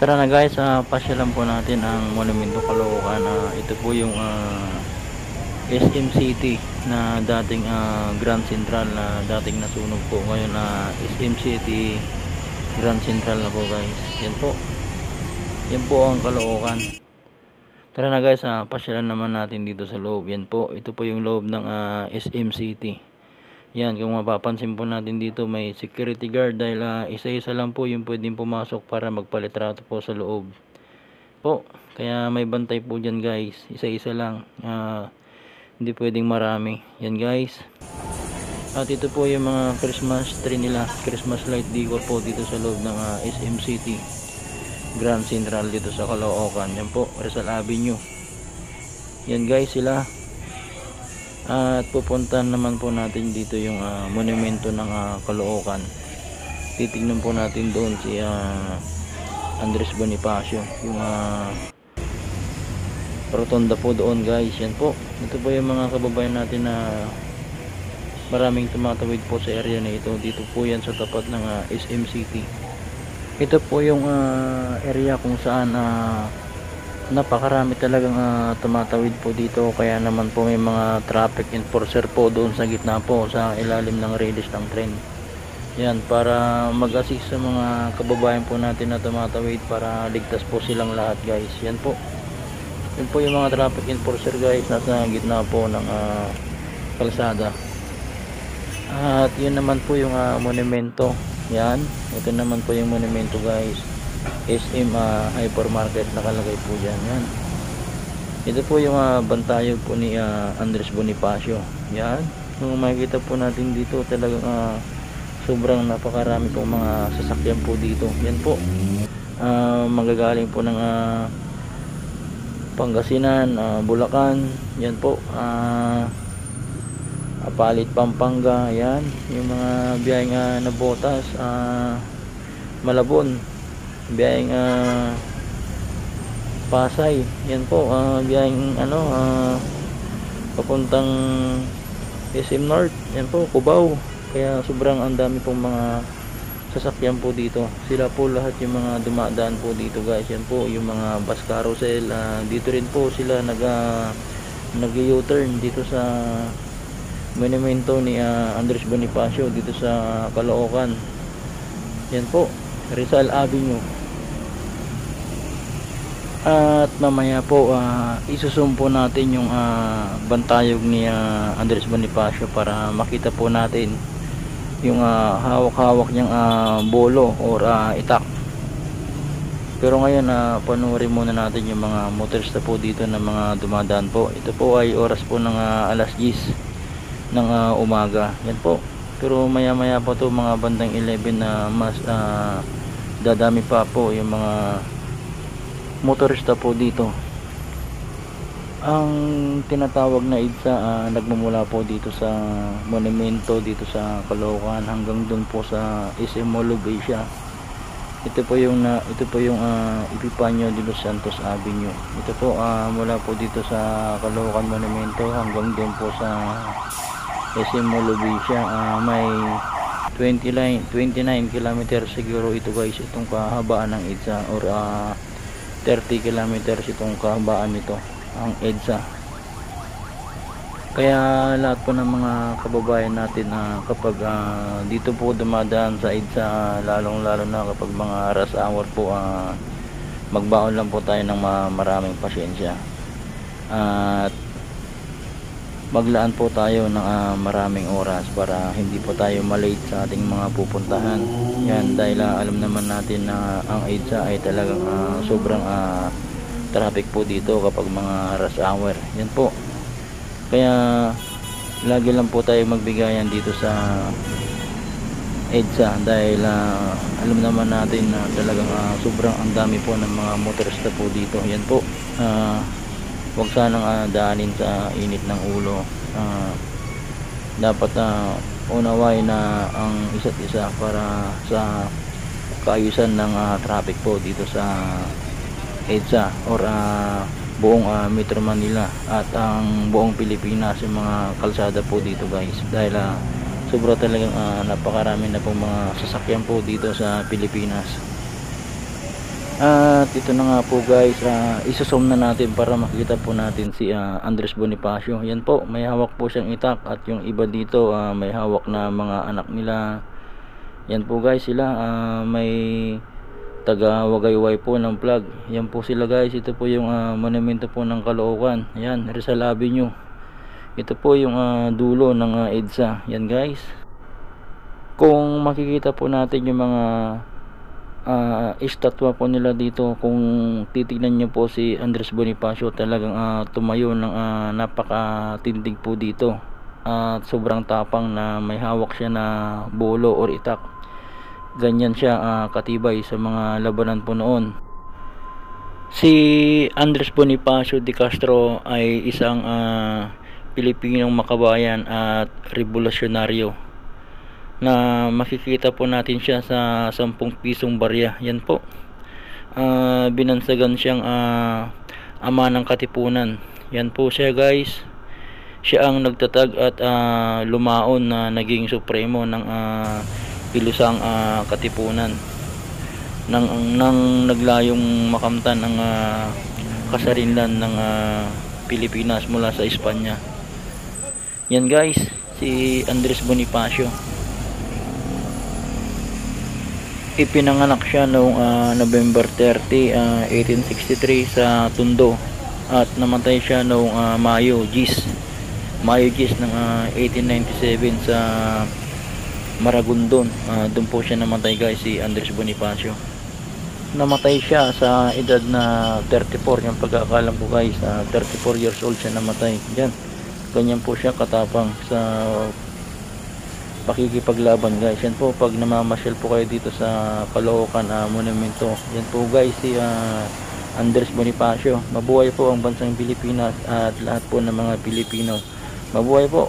Tara na guys, pasyalan po natin ang Monumento Caloocan. Ito po yung SM City na dating Grand Central na dating nasunog po. Ngayon SM City Grand Central na po guys. Yan po. Yan po ang Caloocan. Tara na guys, pasyalan naman natin dito sa loob. Yan po. Ito po yung loob ng SM City. Yan, kung mapapansin po natin dito may security guard dahil isa-isa lang po yung pwedeng pumasok para magpalitrato po sa loob po. Kaya may bantay po dyan guys. Isa-isa lang. Hindi pwedeng marami. Yan guys. At ito po yung mga Christmas tree nila. Christmas light decor po dito sa loob ng SM City Grand Central dito sa Caloocan. Yan po, Rizal Avenue. Yan guys sila. At pupuntahan naman po natin dito yung monumento ng Caloocan. Titignan po natin doon si Andres Bonifacio, yung rotonda po doon guys. Yan po, ito po yung mga kababayan natin na maraming tumatawid po sa area na ito. Dito po yan sa tapat ng SM City. Ito po yung area kung saan napakarami talagang tumatawid po dito, kaya naman po may mga traffic enforcer po doon sa gitna po sa ilalim ng railis ng tren. Yan, para mag-assist sa mga kababayan po natin na tumatawid para ligtas po silang lahat guys. Yan po. Yan po yung mga traffic enforcer guys, nasa gitna po ng kalsada. At yun naman po yung monumento. Yan, ito naman po yung monumento guys. SM Hypermarket nakalagay po dyan. Yan. Ito po yung bantayog po ni Andres Bonifacio. Yan. Kung makikita po natin dito talagang sobrang napakarami pong mga sasakyan po dito. Yan po. Magagaling po ng Pangasinan, Bulacan. Yan po. Apalit, Pampanga. Yan. Yung mga biyaheng Nabotas, Malabon, biyaheng Pasay. Yan po, biyaheng papuntang SM North. Yan po, Cubao. Kaya sobrang ang dami pong mga sasakyan po dito. Sila po lahat yung mga dumadaan po dito guys. Yan po yung mga bus carousel. Dito rin po sila nag-U-turn dito sa monumento ni Andres Bonifacio dito sa Caloocan. Yan po, Rizal Avenue. At mamaya po isusum po natin yung bantayog ni Andres Bonifacio para makita po natin yung hawak-hawak niyang bolo or itak. Pero ngayon panoorin muna natin yung mga motorista po dito na mga dumadaan po. Ito po ay oras po ng alas 10 ng umaga. Yan po. Pero maya maya po to mga bandang 11 na mas dadami pa po yung mga motorista po dito. Ang tinatawag na EDSA nagmumula po dito sa monumento dito sa Caloocan hanggang dun po sa SM Mall of Asia. Ito po yung Epifanio de los Santos Avenue. Ito po mula po dito sa Caloocan monumento hanggang dun po sa SM Mall of Asia. May 29 kilometers siguro ito guys, itong kahabaan ng EDSA, or 30 kilometers itong kahabaan nito ang EDSA. Kaya lahat po ng mga kababayan natin kapag dito po dumadaan sa EDSA, lalong lalo na kapag mga rush hour po, magbaon lang po tayo ng maraming pasyensya at maglaan po tayo ng maraming oras para hindi po tayo malate sa ating mga pupuntahan. Yan, dahil alam naman natin na ang EDSA ay talagang sobrang traffic po dito kapag mga rush hour. Yan po. Kaya lagi lang po tayo magbigayan dito sa EDSA dahil alam naman natin na talagang sobrang ang dami po ng mga motorista po dito. Yan po. Huwag sanang daanin sa init ng ulo. Dapat unawain na ang isa't isa para sa kaayusan ng traffic po dito sa EDSA or buong Metro Manila at ang buong Pilipinas, yung mga kalsada po dito guys, dahil sobra talagang napakarami na pong mga sasakyan po dito sa Pilipinas. At ito na nga po guys, isozoom na natin para makita po natin si Andres Bonifacio. Yan po, may hawak po siyang itak, at yung iba dito may hawak na mga anak nila. Yan po guys sila, may taga Wagayway po ng flag. Yan po sila guys. Ito po yung monumento po ng Caloocan. Yan, Rizal Avenue. Ito po yung dulo ng EDSA. Yan guys, kung makikita po natin yung mga estatwa po nila dito, kung titignan nyo po si Andres Bonifacio, talagang tumayo ng napakatindig po dito, at sobrang tapang na may hawak siya na bolo or itak. Ganyan siya katibay sa mga labanan po noon. Si Andres Bonifacio de Castro ay isang Pilipinong makabayan at revolusyonaryo na makikita po natin siya sa 10 pisong barya. Yan po, binansagan siyang ama ng katipunan. Yan po siya guys, siya ang nagtatag at lumaon na naging supremo ng kilusang katipunan nang naglayong makamtan ang kasarinlan ng Pilipinas mula sa Espanya. Yan guys, si Andres Bonifacio. Ipinanganak siya noong November 30, 1863 sa Tondo, at namatay siya noong Mayo 10 ng 1897 sa Maragondon. Doon po siya namatay guys, si Andres Bonifacio. Namatay siya sa edad na 34, yung pagkakalam ko guys, 34 years old siya namatay. Yan, ganyan po siya katapang sa pakikipaglaban guys. Yan po, pag namamasyal po kayo dito sa Caloocan monumento, yan po guys si Andres Bonifacio. Mabuhay po ang bansang Pilipinas at lahat po ng mga Pilipino. Mabuhay po.